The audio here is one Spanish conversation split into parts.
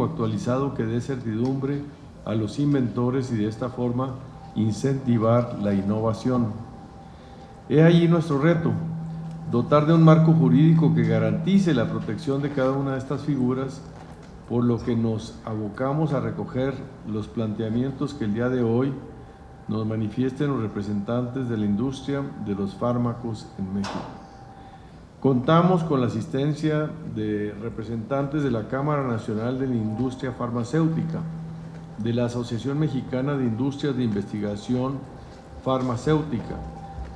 actualizado que dé certidumbre a los inventores y de esta forma incentivar la innovación. He ahí nuestro reto, dotar de un marco jurídico que garantice la protección de cada una de estas figuras, por lo que nos abocamos a recoger los planteamientos que el día de hoy nos manifiesten los representantes de la industria de los fármacos en México. Contamos con la asistencia de representantes de la Cámara Nacional de la Industria Farmacéutica, de la Asociación Mexicana de Industrias de Investigación Farmacéutica,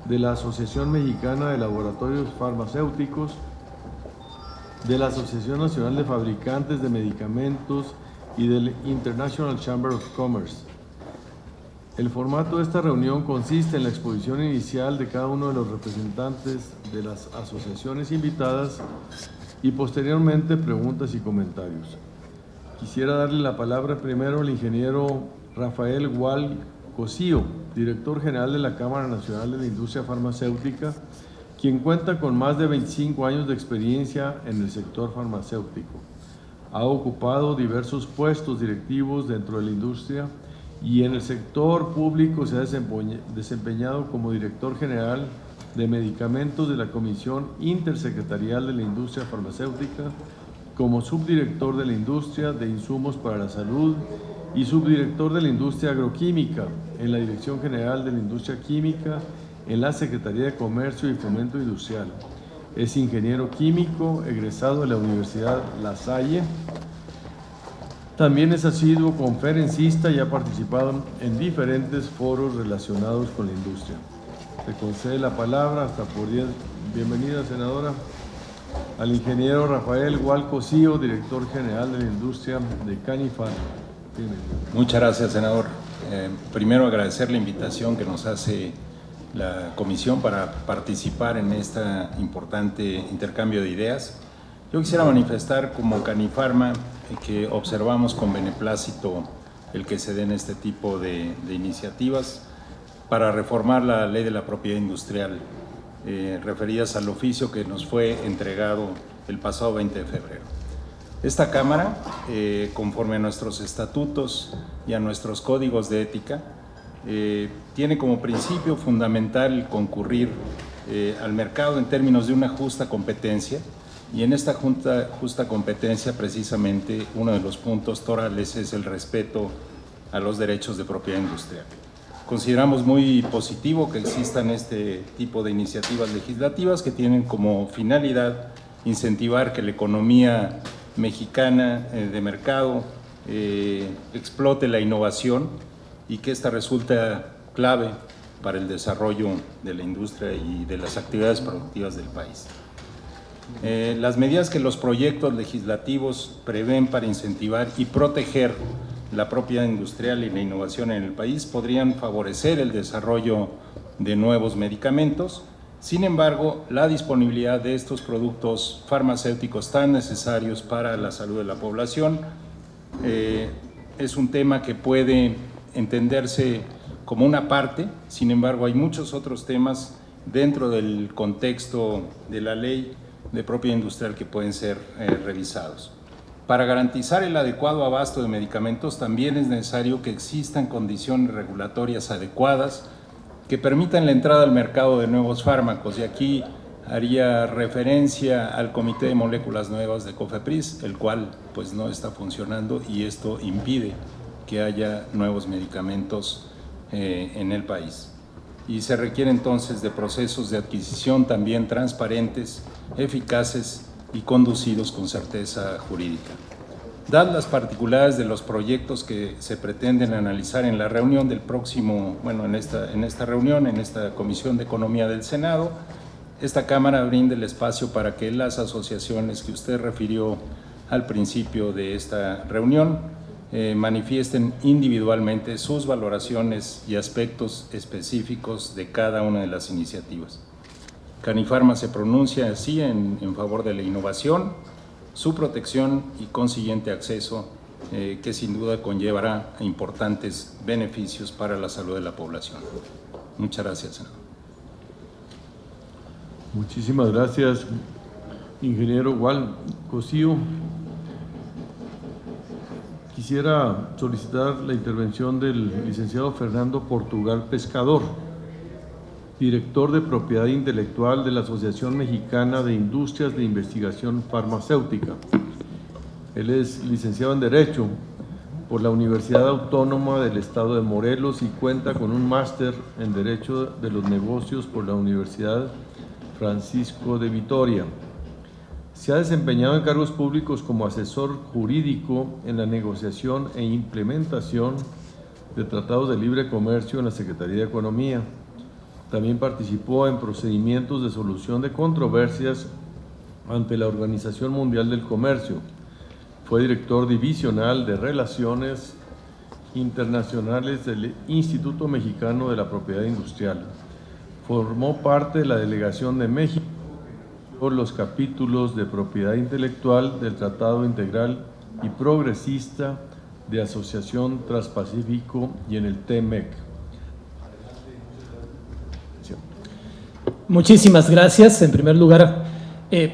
de la Asociación Mexicana de Laboratorios Farmacéuticos, de la Asociación Nacional de Fabricantes de Medicamentos y del International Chamber of Commerce. El formato de esta reunión consiste en la exposición inicial de cada uno de los representantes de las asociaciones invitadas y posteriormente preguntas y comentarios. Quisiera darle la palabra primero al ingeniero Rafael Gual Cosío, director general de la Cámara Nacional de la Industria Farmacéutica, quien cuenta con más de 25 años de experiencia en el sector farmacéutico. Ha ocupado diversos puestos directivos dentro de la industria y en el sector público se ha desempeñado como director general de medicamentos de la Comisión Intersecretarial de la Industria Farmacéutica, como subdirector de la Industria de Insumos para la Salud y subdirector de la Industria Agroquímica en la Dirección General de la Industria Química en la Secretaría de Comercio y Fomento Industrial. Es ingeniero químico egresado de la Universidad La Salle. También es asiduo conferencista y ha participado en diferentes foros relacionados con la industria. Se concede la palabra hasta por 10. Bienvenida, senadora. Al ingeniero Rafael Gual Cosío, director general de la industria de Canifar. Muchas gracias, senador. Primero agradecer la invitación que nos hace la comisión para participar en este importante intercambio de ideas. Yo quisiera manifestar como Canifarma que observamos con beneplácito el que se den este tipo de iniciativas para reformar la ley de la propiedad industrial referidas al oficio que nos fue entregado el pasado 20 de febrero. Esta Cámara, conforme a nuestros estatutos y a nuestros códigos de ética, tiene como principio fundamental concurrir al mercado en términos de una justa competencia, y en esta justa competencia precisamente uno de los puntos torales es el respeto a los derechos de propiedad industrial. Consideramos muy positivo que existan este tipo de iniciativas legislativas que tienen como finalidad incentivar que la economía mexicana de mercado explote la innovación y que esta resulta clave para el desarrollo de la industria y de las actividades productivas del país. Las medidas que los proyectos legislativos prevén para incentivar y proteger la propiedad industrial y la innovación en el país podrían favorecer el desarrollo de nuevos medicamentos. Sin embargo, la disponibilidad de estos productos farmacéuticos tan necesarios para la salud de la población es un tema que puede entenderse como una parte. Sin embargo, hay muchos otros temas dentro del contexto de la ley de propiedad industrial que pueden ser revisados. Para garantizar el adecuado abasto de medicamentos también es necesario que existan condiciones regulatorias adecuadas que permitan la entrada al mercado de nuevos fármacos, y aquí haría referencia al Comité de Moléculas Nuevas de COFEPRIS, el cual pues no está funcionando y esto impide que haya nuevos medicamentos en el país. Y se requiere entonces de procesos de adquisición también transparentes, eficaces y conducidos con certeza jurídica. Dadas las particularidades de los proyectos que se pretenden analizar en la reunión del próximo, en esta Comisión de Economía del Senado, esta Cámara brinda el espacio para que las asociaciones que usted refirió al principio de esta reunión manifiesten individualmente sus valoraciones y aspectos específicos de cada una de las iniciativas. Canifarma se pronuncia así en favor de la innovación, su protección y consiguiente acceso que sin duda conllevará importantes beneficios para la salud de la población. Muchas gracias, senador. Muchísimas gracias, ingeniero Gual Cosío. quisiera solicitar la intervención del licenciado Fernando Portugal Pescador, director de Propiedad Intelectual de la Asociación Mexicana de Industrias de Investigación Farmacéutica. Él es licenciado en Derecho por la Universidad Autónoma del Estado de Morelos y cuenta con un máster en Derecho de los Negocios por la Universidad Francisco de Vitoria. Se ha desempeñado en cargos públicos como asesor jurídico en la negociación e implementación de tratados de libre comercio en la Secretaría de Economía. También participó en procedimientos de solución de controversias ante la Organización Mundial del Comercio. Fue director divisional de Relaciones Internacionales del Instituto Mexicano de la Propiedad Industrial. Formó parte de la delegación de México por los capítulos de Propiedad Intelectual del Tratado Integral y Progresista de Asociación Transpacífico y en el TMEC. Muchísimas gracias. En primer lugar,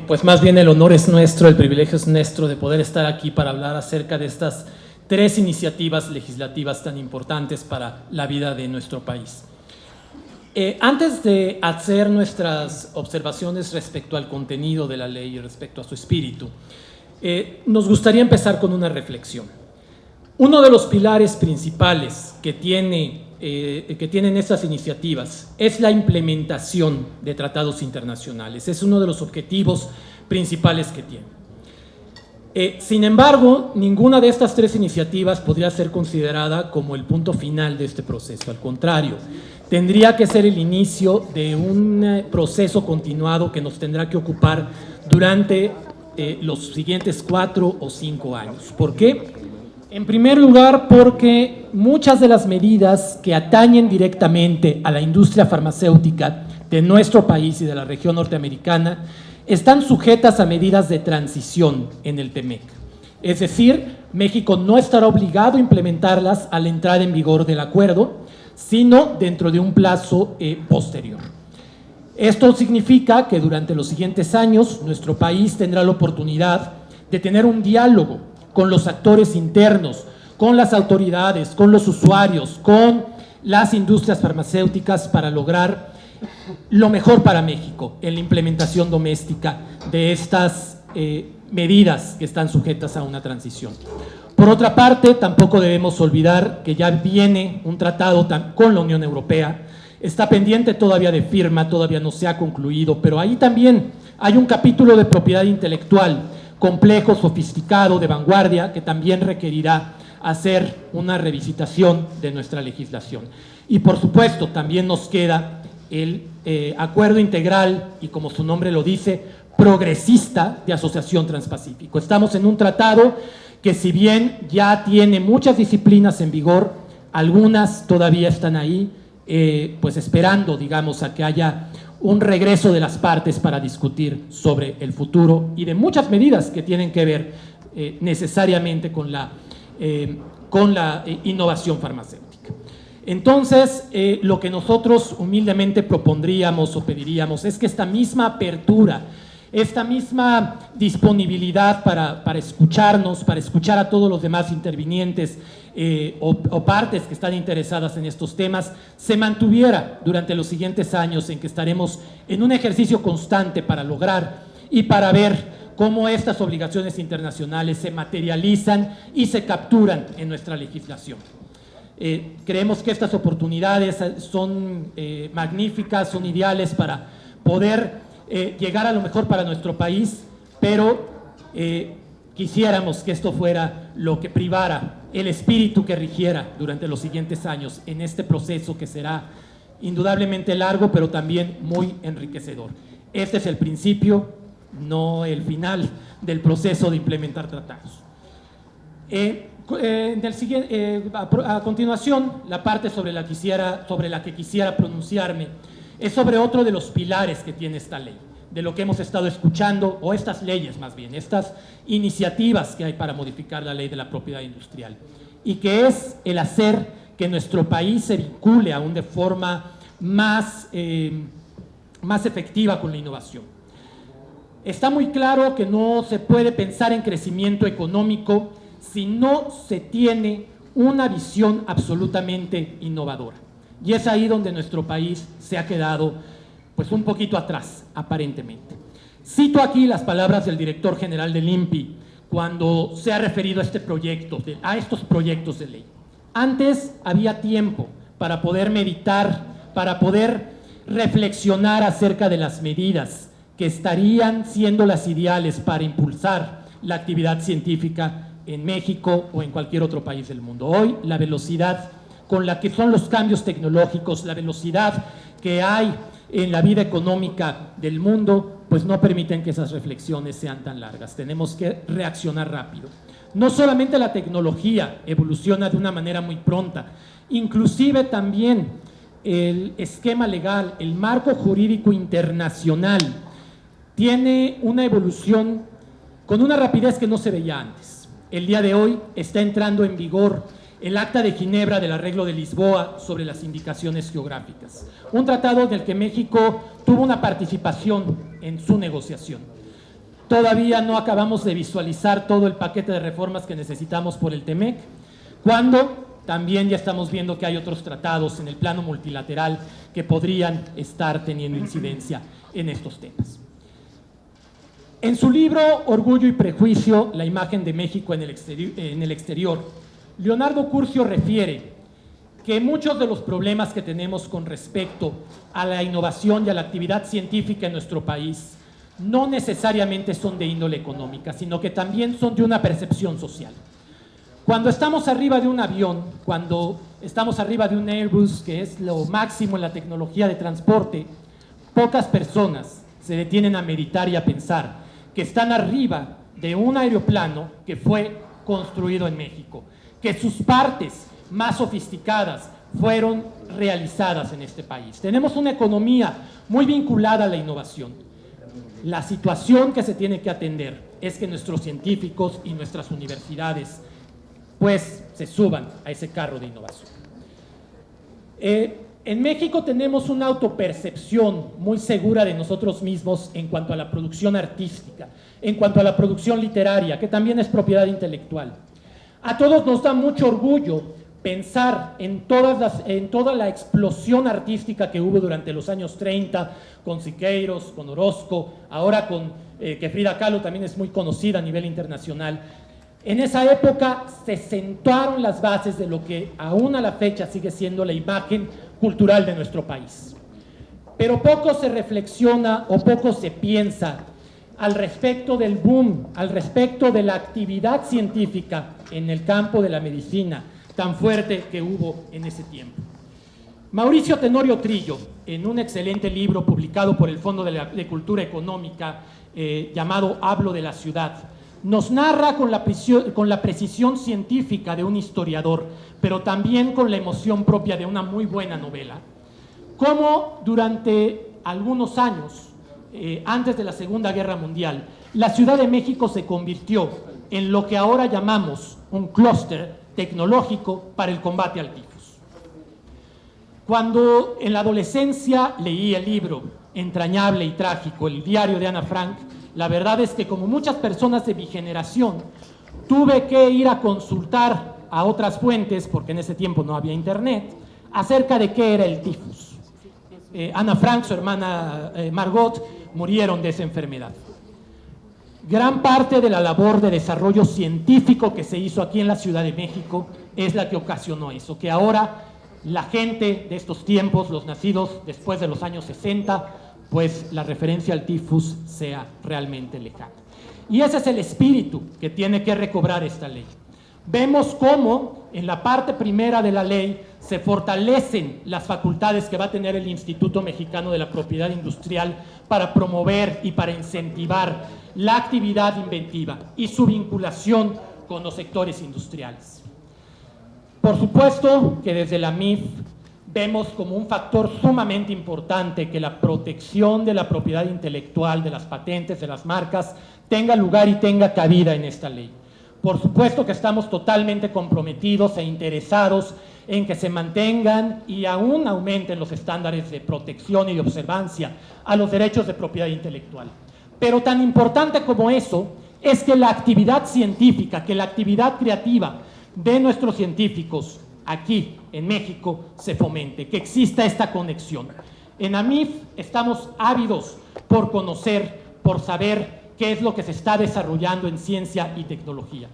pues más bien el honor es nuestro, el privilegio es nuestro de poder estar aquí para hablar acerca de estas 3 iniciativas legislativas tan importantes para la vida de nuestro país. Antes de hacer nuestras observaciones respecto al contenido de la ley y respecto a su espíritu, nos gustaría empezar con una reflexión. Uno de los pilares principales que tienen estas iniciativas es la implementación de tratados internacionales. Es uno de los objetivos principales que tiene. Sin embargo, ninguna de estas 3 iniciativas podría ser considerada como el punto final de este proceso. Al contrario, tendría que ser el inicio de un proceso continuado que nos tendrá que ocupar durante los siguientes 4 o 5 años. ¿Por qué? En primer lugar, porque muchas de las medidas que atañen directamente a la industria farmacéutica de nuestro país y de la región norteamericana están sujetas a medidas de transición en el TMEC. Es decir, México no estará obligado a implementarlas a la entrada en vigor del acuerdo, sino dentro de un plazo posterior. Esto significa que durante los siguientes años nuestro país tendrá la oportunidad de tener un diálogo con los actores internos, con las autoridades, con los usuarios, con las industrias farmacéuticas para lograr lo mejor para México en la implementación doméstica de estas medidas que están sujetas a una transición. Por otra parte, tampoco debemos olvidar que ya viene un tratado con la Unión Europea, está pendiente todavía de firma, todavía no se ha concluido, pero ahí también hay un capítulo de propiedad intelectual complejo, sofisticado, de vanguardia, que también requerirá hacer una revisitación de nuestra legislación. Y por supuesto, también nos queda el acuerdo integral y, como su nombre lo dice, progresista de Asociación Transpacífico. Estamos en un tratado que, si bien ya tiene muchas disciplinas en vigor, algunas todavía están ahí, pues esperando, digamos, a que haya un regreso de las partes para discutir sobre el futuro y de muchas medidas que tienen que ver necesariamente con la innovación farmacéutica. Entonces, lo que nosotros humildemente propondríamos o pediríamos es que esta misma apertura, esta misma disponibilidad para escucharnos, para escuchar a todos los demás intervinientes o partes que están interesadas en estos temas, se mantuviera durante los siguientes años, en que estaremos en un ejercicio constante para lograr y para ver cómo estas obligaciones internacionales se materializan y se capturan en nuestra legislación. Creemos que estas oportunidades son magníficas, son ideales para poder llegar a lo mejor para nuestro país, pero quisiéramos que esto fuera lo que privara el espíritu que rigiera durante los siguientes años en este proceso, que será indudablemente largo, pero también muy enriquecedor. Este es el principio, no el final del proceso de implementar tratados. A continuación, la parte sobre la que quisiera pronunciarme es sobre otro de los pilares que tiene esta ley, de lo que hemos estado escuchando, o estas leyes más bien, estas iniciativas que hay para modificar la ley de la propiedad industrial, y que es el hacer que nuestro país se vincule aún de forma más efectiva con la innovación. Está muy claro que no se puede pensar en crecimiento económico si no se tiene una visión absolutamente innovadora. Y es ahí donde nuestro país se ha quedado pues un poquito atrás, aparentemente. Cito aquí las palabras del director general del INPI cuando se ha referido a estos proyectos de ley. Antes había tiempo para poder meditar, para poder reflexionar acerca de las medidas que estarían siendo las ideales para impulsar la actividad científica en México o en cualquier otro país del mundo. Hoy la velocidad con la que son los cambios tecnológicos, la velocidad que hay en la vida económica del mundo, pues no permiten que esas reflexiones sean tan largas. Tenemos que reaccionar rápido. No solamente la tecnología evoluciona de una manera muy pronta, inclusive también el esquema legal, el marco jurídico internacional, tiene una evolución con una rapidez que no se veía antes. El día de hoy está entrando en vigor el Acta de Ginebra del Arreglo de Lisboa sobre las indicaciones geográficas, un tratado del que México tuvo una participación en su negociación. Todavía no acabamos de visualizar todo el paquete de reformas que necesitamos por el TEMEC, cuando también ya estamos viendo que hay otros tratados en el plano multilateral que podrían estar teniendo incidencia en estos temas. En su libro Orgullo y Prejuicio, la imagen de México en el exterior, Leonardo Curcio refiere que muchos de los problemas que tenemos con respecto a la innovación y a la actividad científica en nuestro país no necesariamente son de índole económica, sino que también son de una percepción social. Cuando estamos arriba de un avión, cuando estamos arriba de un Airbus, que es lo máximo en la tecnología de transporte, pocas personas se detienen a meditar y a pensar que están arriba de un aeroplano que fue construido en México, que sus partes más sofisticadas fueron realizadas en este país. Tenemos una economía muy vinculada a la innovación. La situación que se tiene que atender es que nuestros científicos y nuestras universidades pues se suban a ese carro de innovación. En México tenemos una autopercepción muy segura de nosotros mismos en cuanto a la producción artística, en cuanto a la producción literaria, que también es propiedad intelectual. A todos nos da mucho orgullo pensar en toda la explosión artística que hubo durante los años 30, con Siqueiros, con Orozco, ahora con que Frida Kahlo también es muy conocida a nivel internacional. En esa época se sentaron las bases de lo que aún a la fecha sigue siendo la imagen cultural de nuestro país. Pero poco se reflexiona o poco se piensa al respecto del boom, al respecto de la actividad científica en el campo de la medicina tan fuerte que hubo en ese tiempo. Mauricio Tenorio Trillo, en un excelente libro publicado por el Fondo de Cultura Económica llamado Hablo de la Ciudad, nos narra con la precisión científica de un historiador, pero también con la emoción propia de una muy buena novela, cómo durante algunos años, antes de la Segunda Guerra Mundial, la Ciudad de México se convirtió en lo que ahora llamamos un clúster tecnológico para el combate al tifus. Cuando en la adolescencia leí el libro entrañable y trágico, El diario de Ana Frank, la verdad es que como muchas personas de mi generación, tuve que ir a consultar a otras fuentes, porque en ese tiempo no había internet, acerca de qué era el tifus. Ana Frank, su hermana Margot, murieron de esa enfermedad. Gran parte de la labor de desarrollo científico que se hizo aquí en la Ciudad de México es la que ocasionó eso, que ahora la gente de estos tiempos, los nacidos después de los años 60, pues la referencia al tifus sea realmente lejana. Y ese es el espíritu que tiene que recobrar esta ley. Vemos cómo en la parte primera de la ley se fortalecen las facultades que va a tener el Instituto Mexicano de la Propiedad Industrial para promover y para incentivar la actividad inventiva y su vinculación con los sectores industriales. Por supuesto que desde la MIF vemos como un factor sumamente importante que la protección de la propiedad intelectual, de las patentes, de las marcas, tenga lugar y tenga cabida en esta ley. Por supuesto que estamos totalmente comprometidos e interesados en que se mantengan y aún aumenten los estándares de protección y de observancia a los derechos de propiedad intelectual. Pero tan importante como eso es que la actividad científica, que la actividad creativa de nuestros científicos aquí en México se fomente, que exista esta conexión. En AMIF estamos ávidos por conocer, por saber qué es lo que se está desarrollando en ciencia y tecnología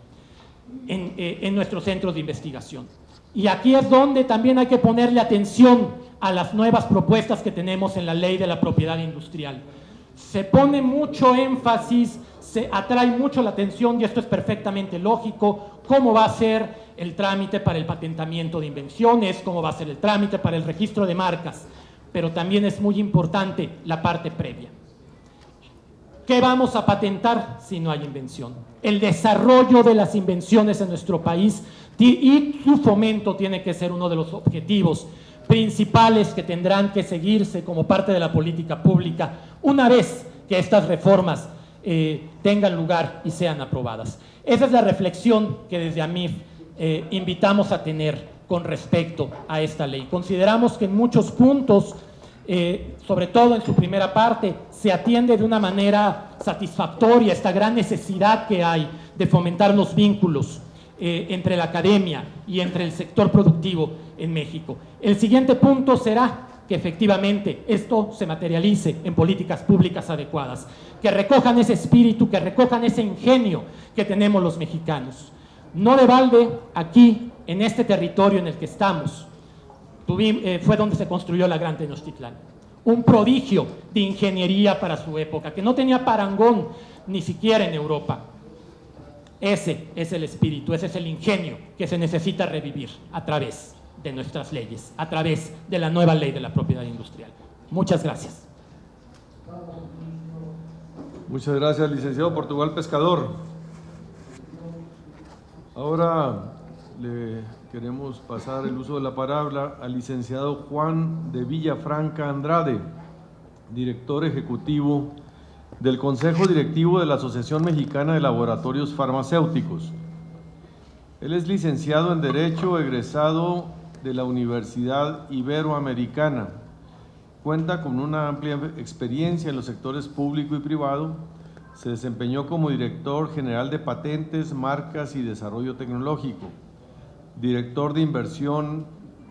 en nuestros centros de investigación. Y aquí es donde también hay que ponerle atención a las nuevas propuestas que tenemos en la Ley de la Propiedad Industrial. Se pone mucho énfasis, se atrae mucho la atención, y esto es perfectamente lógico, cómo va a ser el trámite para el patentamiento de invenciones, cómo va a ser el trámite para el registro de marcas, pero también es muy importante la parte previa. ¿Qué vamos a patentar si no hay invención? El desarrollo de las invenciones en nuestro país y su fomento tiene que ser uno de los objetivos principales que tendrán que seguirse como parte de la política pública una vez que estas reformas tengan lugar y sean aprobadas. Esa es la reflexión que desde AMIF invitamos a tener con respecto a esta ley. Consideramos que en muchos puntos, sobre todo en su primera parte, se atiende de una manera satisfactoria esta gran necesidad que hay de fomentar los vínculos entre la academia y entre el sector productivo en México. El siguiente punto será que efectivamente esto se materialice en políticas públicas adecuadas, que recojan ese espíritu, que recojan ese ingenio que tenemos los mexicanos. No de balde, aquí, en este territorio en el que estamos, fue donde se construyó la Gran Tenochtitlán. Un prodigio de ingeniería para su época, que no tenía parangón ni siquiera en Europa. Ese es el espíritu, ese es el ingenio que se necesita revivir a través de nuestras leyes, a través de la nueva ley de la propiedad industrial. Muchas gracias. Muchas gracias, licenciado Portugal Pescador. Ahora le queremos pasar el uso de la palabra al licenciado Juan de Villafranca Andrade, director ejecutivo del Consejo Directivo de la Asociación Mexicana de Laboratorios Farmacéuticos. Él es licenciado en Derecho, egresado de la Universidad Iberoamericana. Cuenta con una amplia experiencia en los sectores público y privado. Se desempeñó como director general de patentes, marcas y desarrollo tecnológico, director de inversión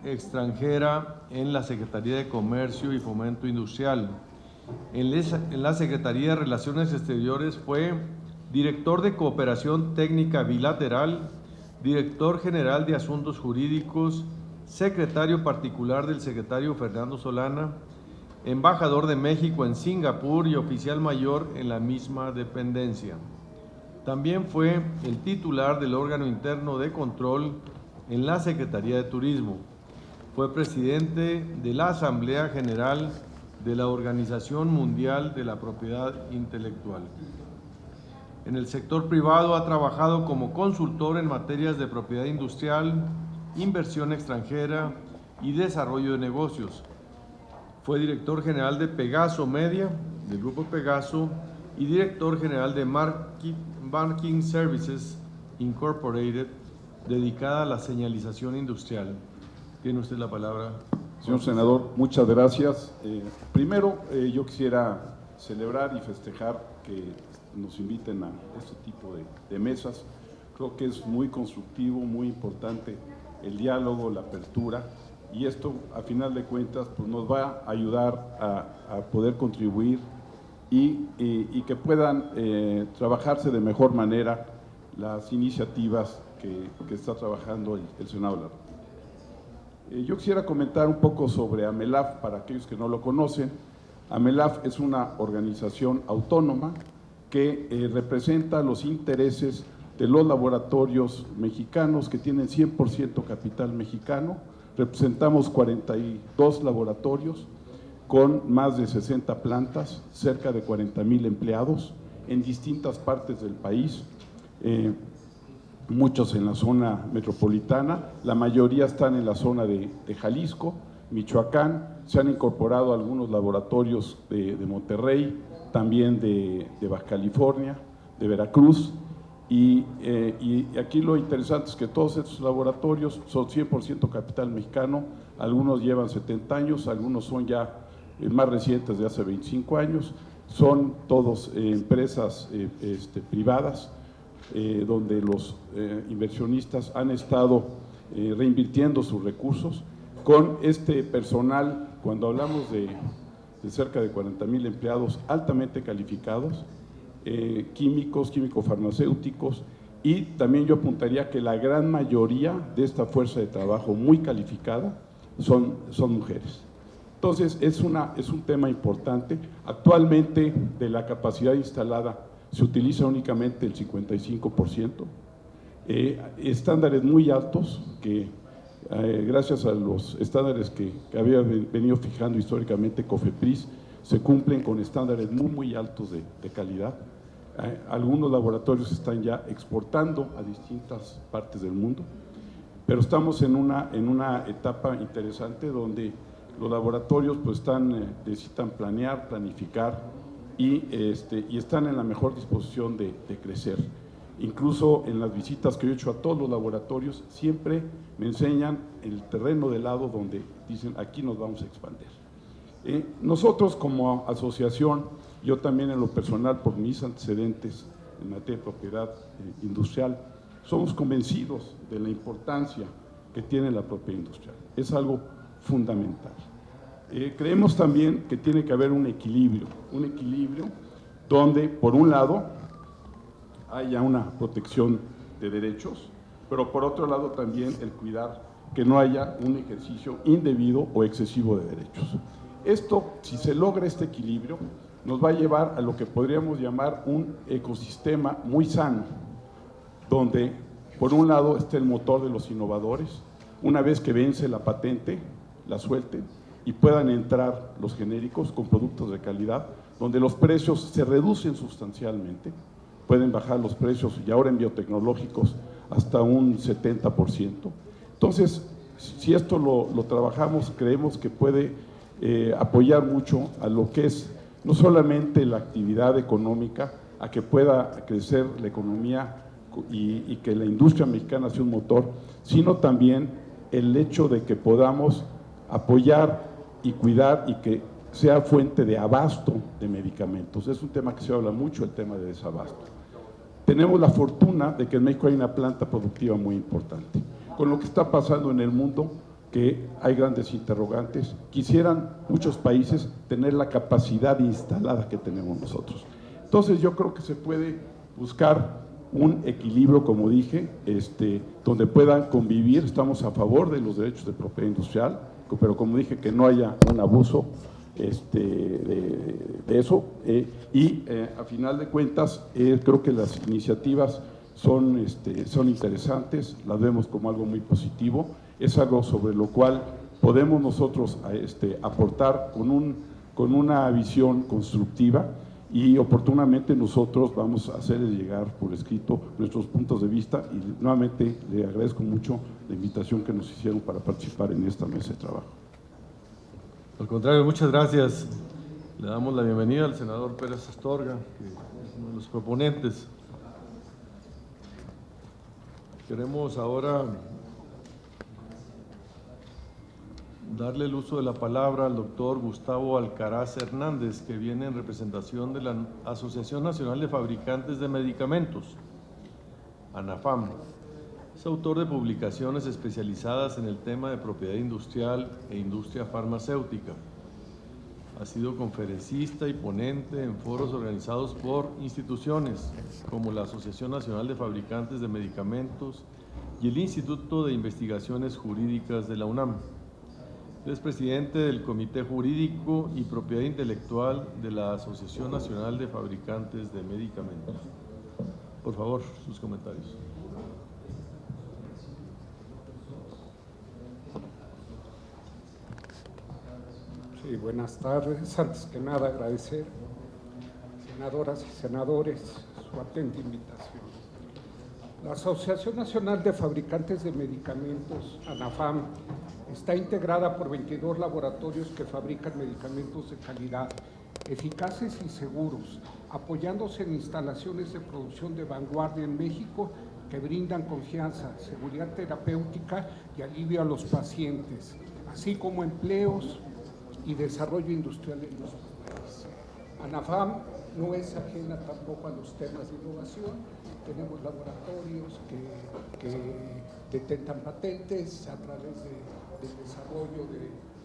extranjera en la Secretaría de Comercio y Fomento Industrial. En la Secretaría de Relaciones Exteriores fue director de Cooperación Técnica Bilateral, director general de Asuntos Jurídicos, secretario particular del secretario Fernando Solana, embajador de México en Singapur y oficial mayor en la misma dependencia. También fue el titular del órgano interno de control en la Secretaría de Turismo. Fue presidente de la Asamblea General de la Organización Mundial de la Propiedad Intelectual. En el sector privado ha trabajado como consultor en materias de propiedad industrial, inversión extranjera y desarrollo de negocios. Fue director general de Pegaso Media, del grupo Pegaso, y director general de Marketing Services Incorporated, dedicada a la señalización industrial. Tiene usted la palabra. Señor senador, muchas gracias. Primero, yo quisiera celebrar y festejar que nos inviten a este tipo de mesas. Creo que es muy constructivo, muy importante el diálogo, la apertura, y esto, a final de cuentas, pues nos va a ayudar a poder contribuir y que puedan trabajarse de mejor manera las iniciativas que está trabajando el Senado de la República. Yo quisiera comentar un poco sobre AMELAF para aquellos que no lo conocen. AMELAF es una organización autónoma que representa los intereses de los laboratorios mexicanos que tienen 100% capital mexicano. Representamos 42 laboratorios con más de 60 plantas, cerca de 40,000 empleados en distintas partes del país. Muchos en la zona metropolitana, la mayoría están en la zona de Jalisco, Michoacán, se han incorporado algunos laboratorios de Monterrey, también de Baja California, de Veracruz, y aquí lo interesante es que todos estos laboratorios son 100% capital mexicano, algunos llevan 70 años, algunos son ya más recientes de hace 25 años, son todos empresas privadas, donde los inversionistas han estado reinvirtiendo sus recursos. Con este personal, cuando hablamos de cerca de 40,000 empleados altamente calificados, químicos, químico-farmacéuticos, y también yo apuntaría que la gran mayoría de esta fuerza de trabajo muy calificada son mujeres. Entonces, es un tema importante. Actualmente, de la capacidad instalada, se utiliza únicamente el 55%. Estándares muy altos que, gracias a los estándares que había venido fijando históricamente COFEPRIS, se cumplen con estándares muy altos de calidad. Algunos laboratorios están ya exportando a distintas partes del mundo, pero estamos en una etapa interesante donde los laboratorios pues necesitan planear, planificar y están en la mejor disposición de crecer. Incluso en las visitas que yo he hecho a todos los laboratorios, siempre me enseñan el terreno de lado donde dicen, aquí nos vamos a expandir. Nosotros como asociación, yo también en lo personal, por mis antecedentes en materia de propiedad industrial, somos convencidos de la importancia que tiene la propiedad industrial. Es algo fundamental. Creemos también que tiene que haber un equilibrio donde, por un lado, haya una protección de derechos, pero por otro lado también el cuidar que no haya un ejercicio indebido o excesivo de derechos. Esto, si se logra este equilibrio, nos va a llevar a lo que podríamos llamar un ecosistema muy sano, donde por un lado esté el motor de los innovadores, una vez que vence la patente, la suelten y puedan entrar los genéricos con productos de calidad, donde los precios se reducen sustancialmente, pueden bajar los precios y ahora en biotecnológicos hasta un 70%. Entonces, si esto lo trabajamos, creemos que puede apoyar mucho a lo que es no solamente la actividad económica, a que pueda crecer la economía y que la industria mexicana sea un motor, sino también el hecho de que podamos apoyar y cuidar y que sea fuente de abasto de medicamentos. Es un tema que se habla mucho, el tema de desabasto. Tenemos la fortuna de que en México hay una planta productiva muy importante. Con lo que está pasando en el mundo, que hay grandes interrogantes, quisieran muchos países tener la capacidad instalada que tenemos nosotros. Entonces yo creo que se puede buscar un equilibrio, como dije, donde puedan convivir. Estamos a favor de los derechos de propiedad industrial, pero como dije, que no haya un abuso de eso. A final de cuentas, creo que las iniciativas son interesantes, las vemos como algo muy positivo, es algo sobre lo cual podemos nosotros aportar con una visión constructiva, y oportunamente nosotros vamos a hacerles llegar por escrito nuestros puntos de vista, y nuevamente le agradezco mucho la invitación que nos hicieron para participar en esta mesa de trabajo. Al contrario, muchas gracias. Le damos la bienvenida al senador Pérez Astorga, que es uno de los proponentes. Queremos ahora darle el uso de la palabra al doctor Gustavo Alcaraz Hernández, que viene en representación de la Asociación Nacional de Fabricantes de Medicamentos, ANAFAM. Es autor de publicaciones especializadas en el tema de propiedad industrial e industria farmacéutica. Ha sido conferencista y ponente en foros organizados por instituciones como la Asociación Nacional de Fabricantes de Medicamentos y el Instituto de Investigaciones Jurídicas de la UNAM. Es presidente del Comité Jurídico y Propiedad Intelectual de la Asociación Nacional de Fabricantes de Medicamentos. Por favor, sus comentarios. Sí, buenas tardes. Antes que nada, agradecer, senadoras y senadores, su atenta invitación. La Asociación Nacional de Fabricantes de Medicamentos, ANAFAM, está integrada por 22 laboratorios que fabrican medicamentos de calidad, eficaces y seguros, apoyándose en instalaciones de producción de vanguardia en México que brindan confianza, seguridad terapéutica y alivio a los pacientes, así como empleos y desarrollo industrial en nuestro país. ANAFAM no es ajena tampoco a los temas de innovación. Tenemos laboratorios que detentan patentes a través del desarrollo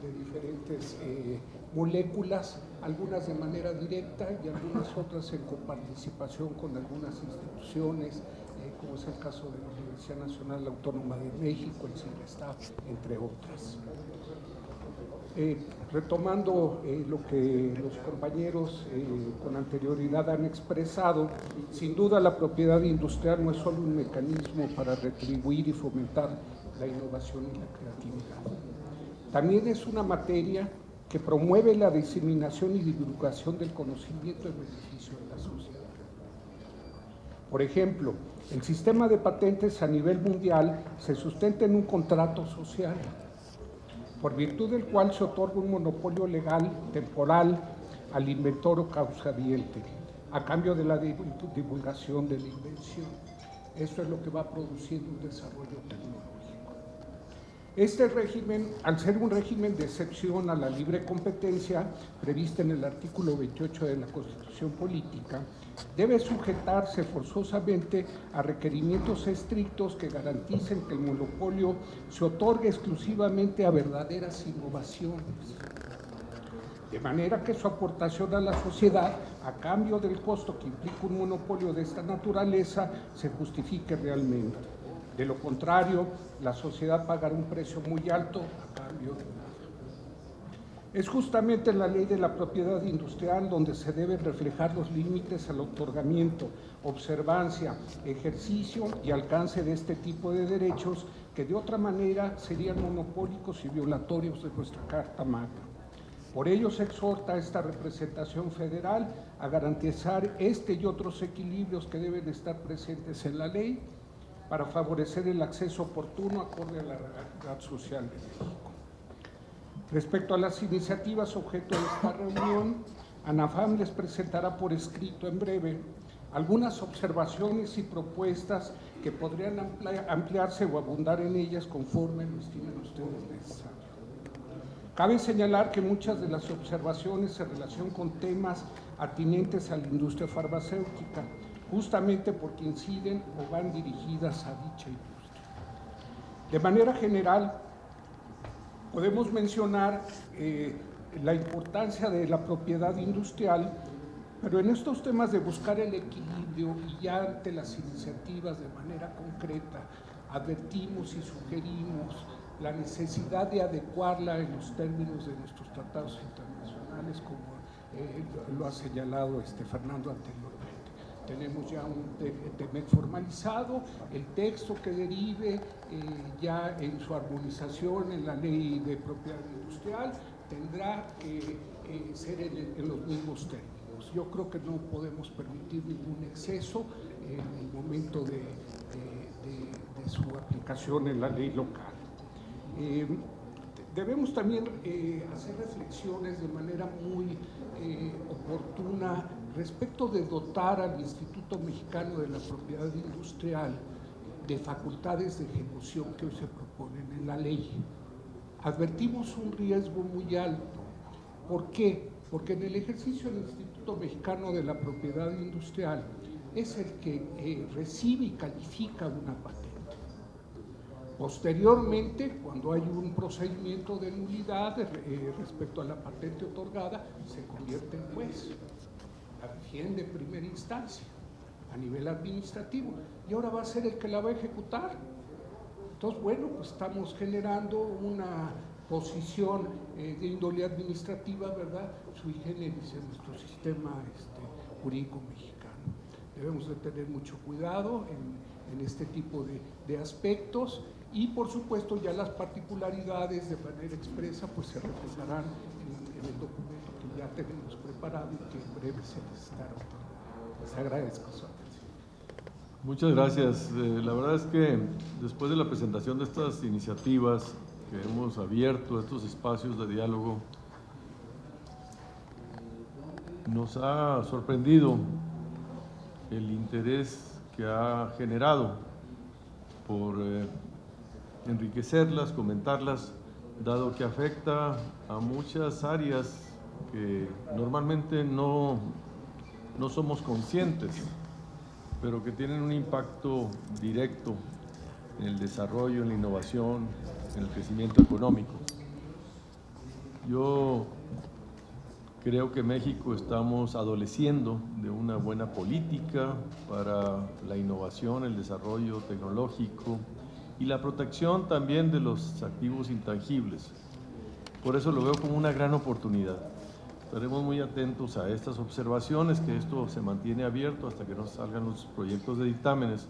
de diferentes moléculas, algunas de manera directa y algunas otras en coparticipación con algunas instituciones, como es el caso de la Universidad Nacional Autónoma de México, el CINESTAF, entre otras. Retomando lo que los compañeros con anterioridad han expresado, sin duda la propiedad industrial no es solo un mecanismo para retribuir y fomentar la innovación y la creatividad. También es una materia que promueve la diseminación y divulgación del conocimiento en beneficio de la sociedad. Por ejemplo, el sistema de patentes a nivel mundial se sustenta en un contrato social, por virtud del cual se otorga un monopolio legal temporal al inventor o causadiente, a cambio de la divulgación de la invención. Eso es lo que va produciendo un desarrollo tecnológico. Este régimen, al ser un régimen de excepción a la libre competencia prevista en el artículo 28 de la Constitución Política, debe sujetarse forzosamente a requerimientos estrictos que garanticen que el monopolio se otorgue exclusivamente a verdaderas innovaciones, de manera que su aportación a la sociedad, a cambio del costo que implica un monopolio de esta naturaleza, se justifique realmente. De lo contrario, la sociedad pagará un precio muy alto a cambio de nada. Es justamente en la ley de la propiedad industrial donde se deben reflejar los límites al otorgamiento, observancia, ejercicio y alcance de este tipo de derechos que de otra manera serían monopólicos y violatorios de nuestra Carta Magna. Por ello se exhorta a esta representación federal a garantizar este y otros equilibrios que deben estar presentes en la ley para favorecer el acceso oportuno acorde a la realidad social de México. Respecto a las iniciativas objeto de esta reunión, ANAFAM les presentará por escrito en breve algunas observaciones y propuestas que podrían ampliarse o abundar en ellas conforme lo estimen ustedes necesario. Cabe señalar que muchas de las observaciones se relacionan con temas atinentes a la industria farmacéutica, justamente porque inciden o van dirigidas a dicha industria. De manera general, podemos mencionar la importancia de la propiedad industrial, pero en estos temas de buscar el equilibrio y ya ante las iniciativas de manera concreta, advertimos y sugerimos la necesidad de adecuarla en los términos de nuestros tratados internacionales, como lo ha señalado Fernando anteriormente. Tenemos ya un TEMEC formalizado, el texto que derive ya en su armonización en la ley de propiedad industrial tendrá que ser en los mismos términos. Yo creo que no podemos permitir ningún exceso en el momento de su aplicación en la ley local. Debemos también hacer reflexiones de manera muy oportuna respecto de dotar al Instituto Mexicano de la Propiedad Industrial de facultades de ejecución que hoy se proponen en la ley. Advertimos un riesgo muy alto. ¿Por qué? Porque en el ejercicio del Instituto Mexicano de la Propiedad Industrial es el que recibe y califica una patente. Posteriormente, cuando hay un procedimiento de nulidad respecto a la patente otorgada, se convierte en juez, la defiende en primera instancia a nivel administrativo y ahora va a ser el que la va a ejecutar. Entonces, bueno, pues estamos generando una posición de índole administrativa, ¿verdad?, sui generis en nuestro sistema jurídico mexicano. Debemos de tener mucho cuidado en este tipo de aspectos. Y por supuesto ya las particularidades de manera expresa pues se reflejarán en el documento que ya tenemos preparado y que en breve se les estará otorgando. Les agradezco su atención. Muchas gracias. La verdad es que después de la presentación de estas iniciativas que hemos abierto, estos espacios de diálogo, nos ha sorprendido el interés que ha generado por enriquecerlas, comentarlas, dado que afecta a muchas áreas que normalmente no somos conscientes, pero que tienen un impacto directo en el desarrollo, en la innovación, en el crecimiento económico. Yo creo que México estamos adoleciendo de una buena política para la innovación, el desarrollo tecnológico y la protección también de los activos intangibles. Por eso lo veo como una gran oportunidad. Estaremos muy atentos a estas observaciones, que esto se mantiene abierto hasta que nos salgan los proyectos de dictámenes.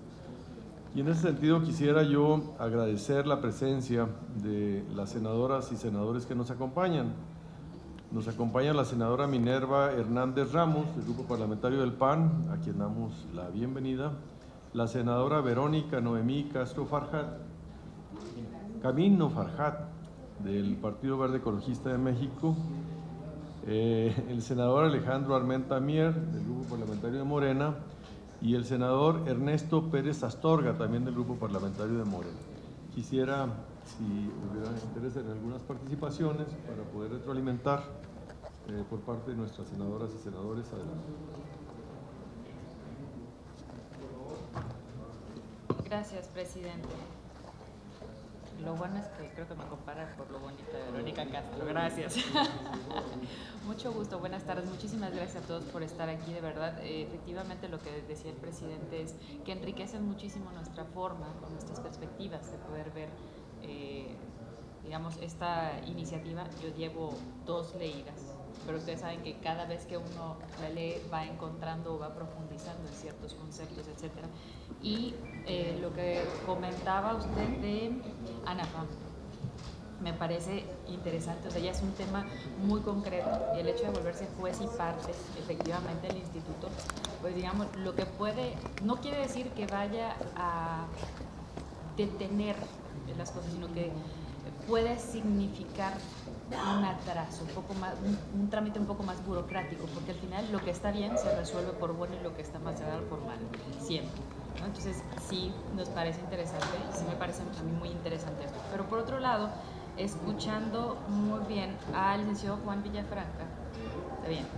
Y en ese sentido quisiera yo agradecer la presencia de las senadoras y senadores que nos acompañan. Nos acompaña la senadora Minerva Hernández Ramos, del Grupo Parlamentario del PAN, a quien damos la bienvenida. La senadora Verónica Noemí Castro Farjat, Camino Farjat, del Partido Verde Ecologista de México. El senador Alejandro Armenta Mier, del Grupo Parlamentario de Morena, y el senador Ernesto Pérez Astorga, también del Grupo Parlamentario de Morena. Quisiera, si hubiera interés en algunas participaciones, para poder retroalimentar por parte de nuestras senadoras y senadores. Adelante. Gracias, presidente. Lo bueno es que creo que me compara por lo bonito de Verónica Castro. Gracias. Mucho gusto, buenas tardes. Muchísimas gracias a todos por estar aquí, de verdad. Efectivamente, lo que decía el presidente es que enriquecen muchísimo nuestra forma, nuestras perspectivas de poder ver, digamos, esta iniciativa. Yo llevo 2 leídas, pero ustedes saben que cada vez que uno la lee va encontrando o va profundizando en ciertos conceptos, etcétera. Y lo que comentaba usted de ANAFAM me parece interesante, o sea, ya es un tema muy concreto, y el hecho de volverse juez y parte efectivamente el instituto, pues digamos, lo que puede, no quiere decir que vaya a detener las cosas, sino que puede significar un atraso, un poco más, un trámite un poco más burocrático, porque al final lo que está bien se resuelve por bueno y lo que está mal se da por mal, siempre, ¿no? Entonces sí nos parece interesante, y sí me parece a mí muy interesante esto. Pero por otro lado, escuchando muy bien al licenciado Juan Villafranca,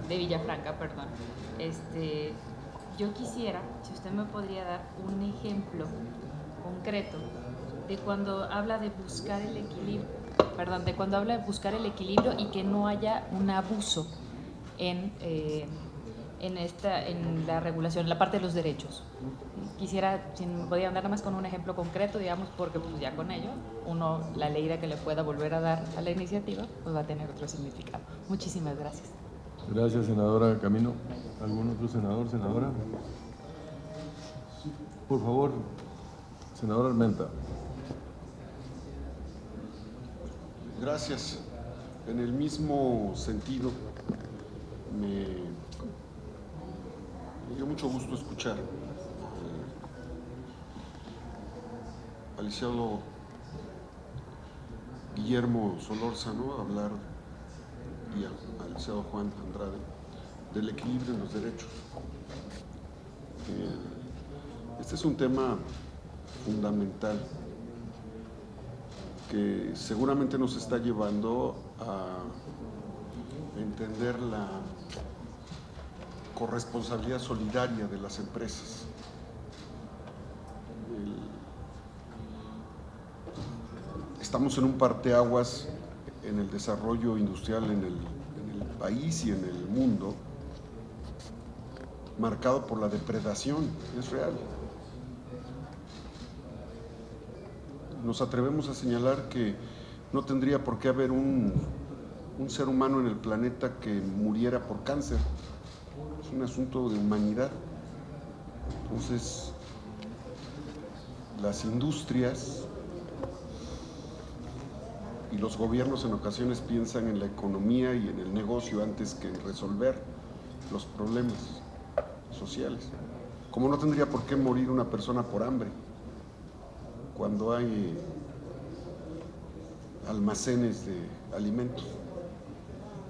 de Villafranca, perdón, yo quisiera, si usted me podría dar un ejemplo concreto de cuando habla de buscar el equilibrio, y que no haya un abuso en la regulación, en la parte de los derechos. Quisiera, si me podía andar nada más con un ejemplo concreto, digamos, porque pues ya con ello, la leída que le pueda volver a dar a la iniciativa, pues va a tener otro significado. Muchísimas gracias. Gracias, senadora Camino. ¿Algún otro senador, senadora? Por favor, senadora Armenta. Gracias. En el mismo sentido, me dio mucho gusto escuchar al licenciado Guillermo Solórzano hablar, y al licenciado Juan Andrade, del equilibrio en los derechos. Este es un tema fundamental que seguramente nos está llevando a entender la corresponsabilidad solidaria de las empresas. Estamos en un parteaguas en el desarrollo industrial en el país y en el mundo, marcado por la depredación, es real. Nos atrevemos a señalar que no tendría por qué haber un ser humano en el planeta que muriera por cáncer. Es un asunto de humanidad. Entonces, las industrias y los gobiernos en ocasiones piensan en la economía y en el negocio antes que en resolver los problemas sociales. Como no tendría por qué morir una persona por hambre cuando hay almacenes de alimentos.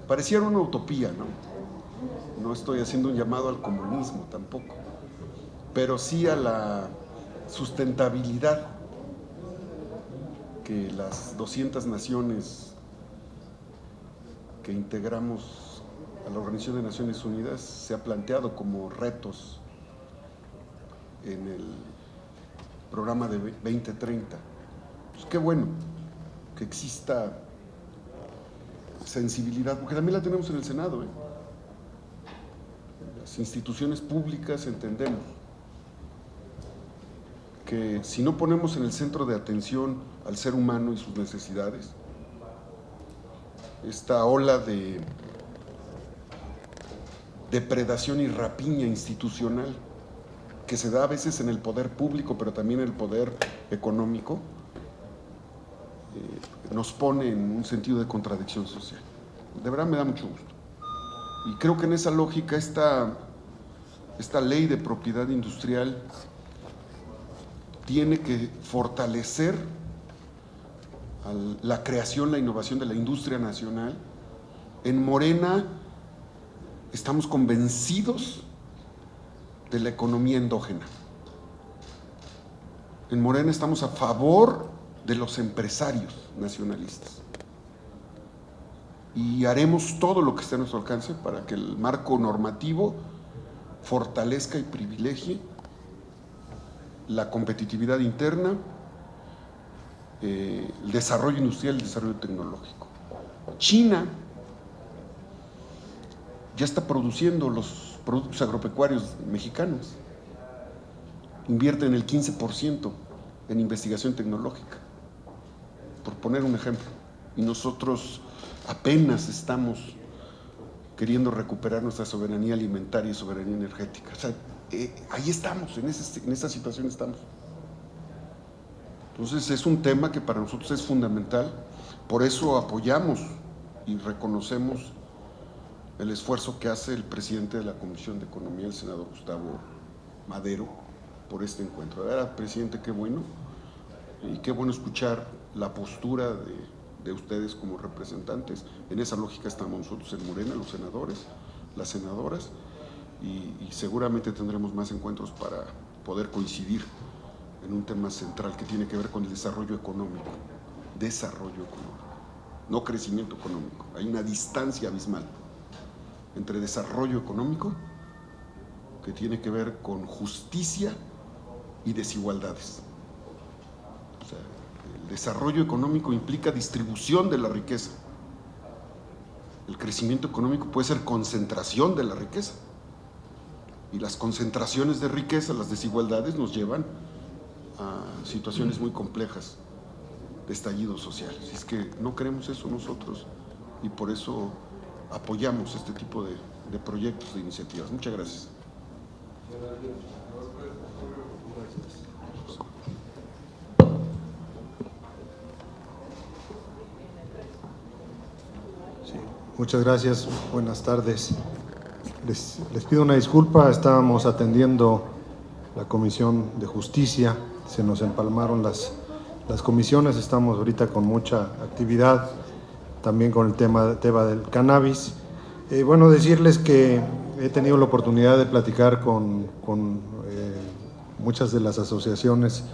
Pareciera una utopía, ¿no? No estoy haciendo un llamado al comunismo tampoco, pero sí a la sustentabilidad que las 200 naciones que integramos a la Organización de Naciones Unidas se ha planteado como retos en el programa de 2030. Pues qué bueno que exista sensibilidad, porque también la tenemos en el Senado. Las instituciones públicas entendemos que si no ponemos en el centro de atención al ser humano y sus necesidades, esta ola de depredación y rapiña institucional que se da a veces en el poder público, pero también en el poder económico, nos pone en un sentido de contradicción social. De verdad me da mucho gusto. Y creo que en esa lógica esta ley de propiedad industrial tiene que fortalecer la creación, la innovación de la industria nacional. En Morena estamos convencidos de la economía endógena. En Morena estamos a favor de los empresarios nacionalistas y haremos todo lo que esté a nuestro alcance para que el marco normativo fortalezca y privilegie la competitividad interna, el desarrollo industrial y el desarrollo tecnológico. China ya está produciendo los productos agropecuarios mexicanos, invierten el 15% en investigación tecnológica, por poner un ejemplo, y nosotros apenas estamos queriendo recuperar nuestra soberanía alimentaria y soberanía energética. O sea, ahí estamos, en esa situación estamos. Entonces es un tema que para nosotros es fundamental, por eso apoyamos y reconocemos el esfuerzo que hace el presidente de la Comisión de Economía, el senador Gustavo Madero, por este encuentro. De verdad, presidente, qué bueno, y qué bueno escuchar la postura de ustedes como representantes. En esa lógica estamos nosotros en Morena, los senadores, las senadoras, y seguramente tendremos más encuentros para poder coincidir en un tema central que tiene que ver con el desarrollo económico, no crecimiento económico. Hay una distancia abismal entre desarrollo económico, que tiene que ver con justicia y desigualdades. O sea, el desarrollo económico implica distribución de la riqueza. El crecimiento económico puede ser concentración de la riqueza. Y las concentraciones de riqueza, las desigualdades, nos llevan a situaciones muy complejas de estallido social. Así es que no queremos eso nosotros, y por eso apoyamos este tipo de proyectos, de iniciativas. Muchas gracias. Sí, muchas gracias. Buenas tardes. Les pido una disculpa, estábamos atendiendo la Comisión de Justicia, se nos empalmaron las comisiones, estamos ahorita con mucha actividad, también con el tema del cannabis. Bueno, decirles que he tenido la oportunidad de platicar con muchas de las asociaciones,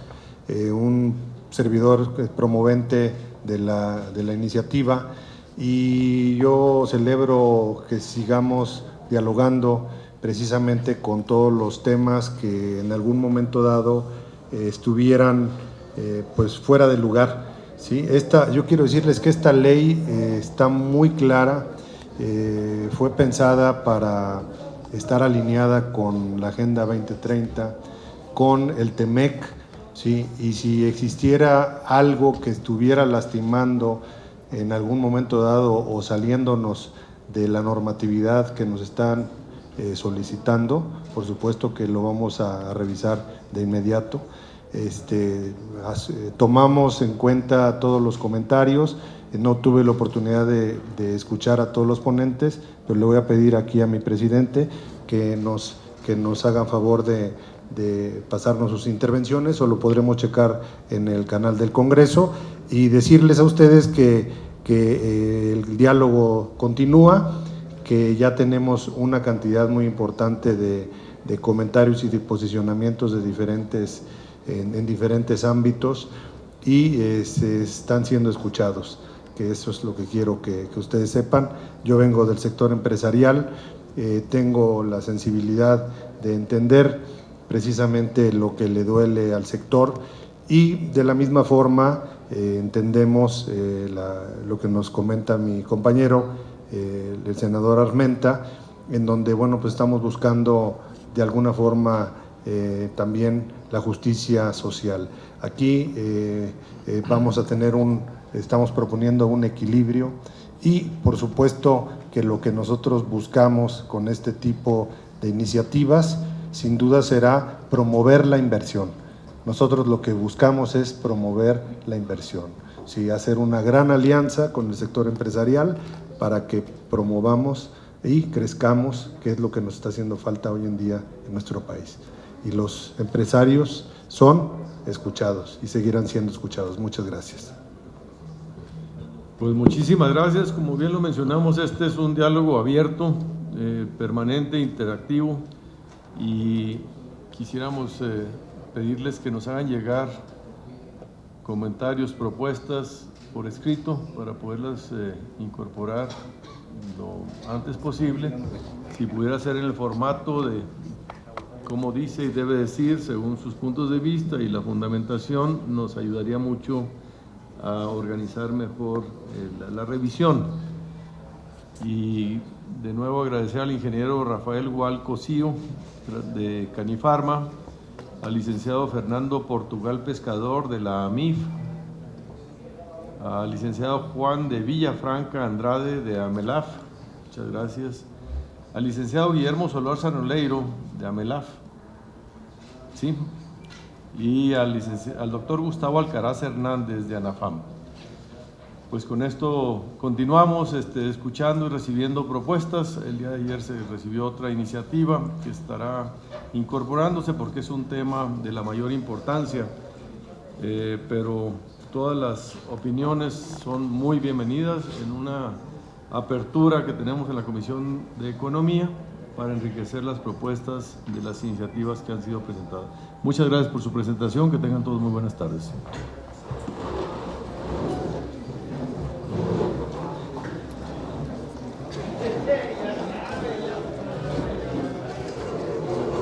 un servidor promovente de la iniciativa, y yo celebro que sigamos dialogando precisamente con todos los temas que en algún momento dado estuvieran pues fuera de lugar, ¿sí? Yo quiero decirles que esta ley está muy clara, fue pensada para estar alineada con la Agenda 2030, con el TEMEC, ¿sí? Y si existiera algo que estuviera lastimando en algún momento dado o saliéndonos de la normatividad que nos están solicitando, por supuesto que lo vamos a revisar de inmediato. Tomamos en cuenta todos los comentarios, no tuve la oportunidad de escuchar a todos los ponentes, pero le voy a pedir aquí a mi presidente que nos hagan favor de pasarnos sus intervenciones, o lo podremos checar en el canal del Congreso, y decirles a ustedes que el diálogo continúa, que ya tenemos una cantidad muy importante de comentarios y de posicionamientos de en diferentes ámbitos, y se están siendo escuchados. que eso es lo que quiero que ustedes sepan. Yo vengo del sector empresarial, tengo la sensibilidad de entender precisamente lo que le duele al sector y de la misma forma entendemos lo que nos comenta mi compañero, el senador Armenta, en donde bueno, pues estamos buscando de alguna forma también la justicia social. Aquí vamos a tener estamos proponiendo un equilibrio y por supuesto que lo que nosotros buscamos con este tipo de iniciativas sin duda será promover la inversión. Nosotros lo que buscamos es promover la inversión, ¿sí? Hacer una gran alianza con el sector empresarial para que promovamos y crezcamos, que es lo que nos está haciendo falta hoy en día en nuestro país. Y los empresarios son escuchados y seguirán siendo escuchados. Muchas gracias. Pues muchísimas gracias. Como bien lo mencionamos, este es un diálogo abierto, permanente, interactivo, y quisiéramos pedirles que nos hagan llegar comentarios, propuestas por escrito para poderlas incorporar lo antes posible. Si pudiera ser en el formato de cómo dice y debe decir según sus puntos de vista y la fundamentación, nos ayudaría mucho a organizar mejor la revisión. Y de nuevo agradecer al ingeniero Rafael Gual Cosío de Canifarma, al licenciado Fernando Portugal Pescador de la AMIF, al licenciado Juan de Villafranca Andrade de AMELAF, muchas gracias, al licenciado Guillermo Solórzano Leiro de AMELAF, ¿sí? Y al doctor Gustavo Alcaraz Hernández de ANAFAM. Pues con esto continuamos escuchando y recibiendo propuestas. El día de ayer se recibió otra iniciativa que estará incorporándose porque es un tema de la mayor importancia, pero todas las opiniones son muy bienvenidas en una apertura que tenemos en la Comisión de Economía para enriquecer las propuestas de las iniciativas que han sido presentadas. Muchas gracias por su presentación, que tengan todos muy buenas tardes.